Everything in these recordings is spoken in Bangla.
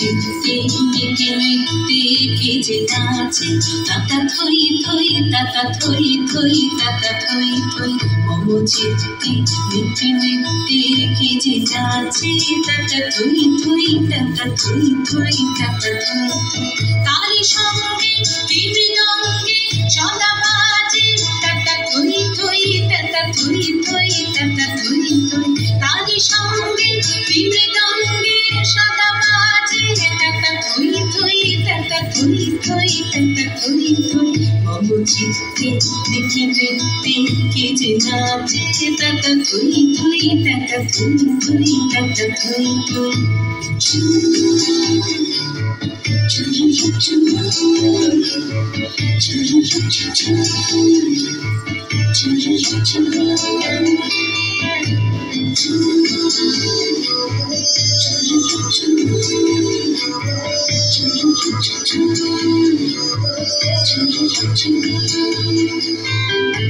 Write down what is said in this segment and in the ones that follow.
চিত্তে মেতে মেতে কে যে নাচে তাতা থই থই তাতা থই থই তাতা থই থই মম চিত্তে মেতে মেতে কে যে নাচে তাতা থই থই তাতা থই থই তাতা থই থই তারি সঙ্গে মৃদঙ্গে সদা বাজে তাতা থই থই তাতা থই থই তাতা থই থই তারি সঙ্গে মৃদঙ্গে সদা বাজে তাতা থই থই তাতা থই থই তাতা থই থই মম চিত্তে মেতে মেতে কে যে নাচে তাতা থই থই তাতা থই থই তাতা থই থই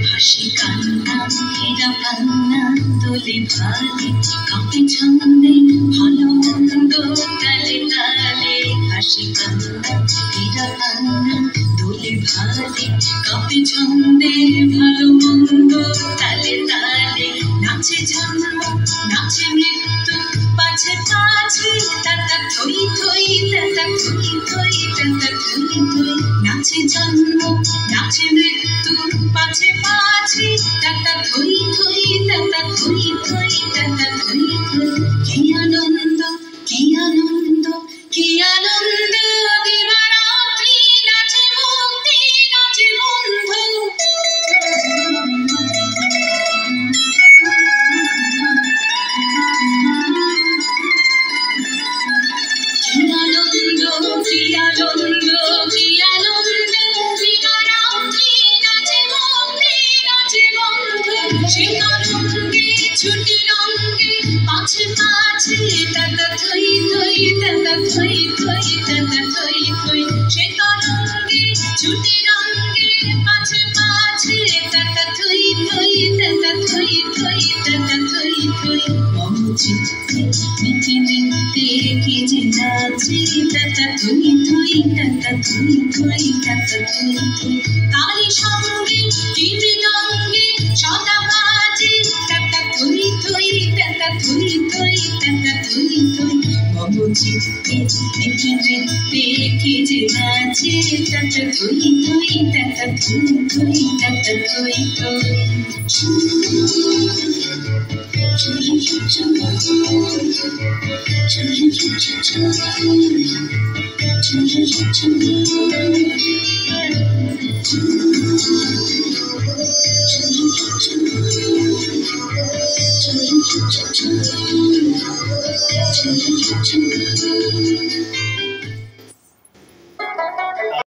হাসি কান্না হীরা পান্না দোলে ভালে কাঁপে ছন্দে ভালো মন্দ তালে তালে হাসি কান্না হীরা পান্না দোলে ভালে কাঁপে ছন্দে ভালো মন্দ তালে তালে নাচে জন্ম নাচে মৃত্যু পাছে পাছে তাতা থই থই তাতা থই থই তাতা থই থই নাচে জন্ম নাচে মৃত্যু পাছে পাছে তাতা থই থই তাতা থই থই তাতা থই থই কি আনন্দ কি আনন্দ কি আনন্দ দিবারাত্রি নাচে মুক্তি নাচে বন্ধু কি আনন্দ কি আনন্দ কি আনন্দ দিবারাত্রি নাচে মুক্তি নাচে বন্ধু সে তরঙ্গে ছুটি রঙ্গে পাছে পাছে তাতা থই থই তাতা থই থই তাতা থই থই সে তরঙ্গে ছুটি রঙ্গে পাছে পাছে তাতা থই থই তাতা থই থই তাতা থই থই মম চিত্তে মেতে মেতে কে যে নাচে তাতা থই থই তাতা থই থই তাতা থই থই তারি সঙ্গে মৃদঙ্গে সদা বাজে তাতা থই থই তাতা থই থই তাতা থই থই মম চিত্তে মেতে মেতে কে যে নাচে তাতা থই থই তাতা থই থই তাতা থই থই Thank you.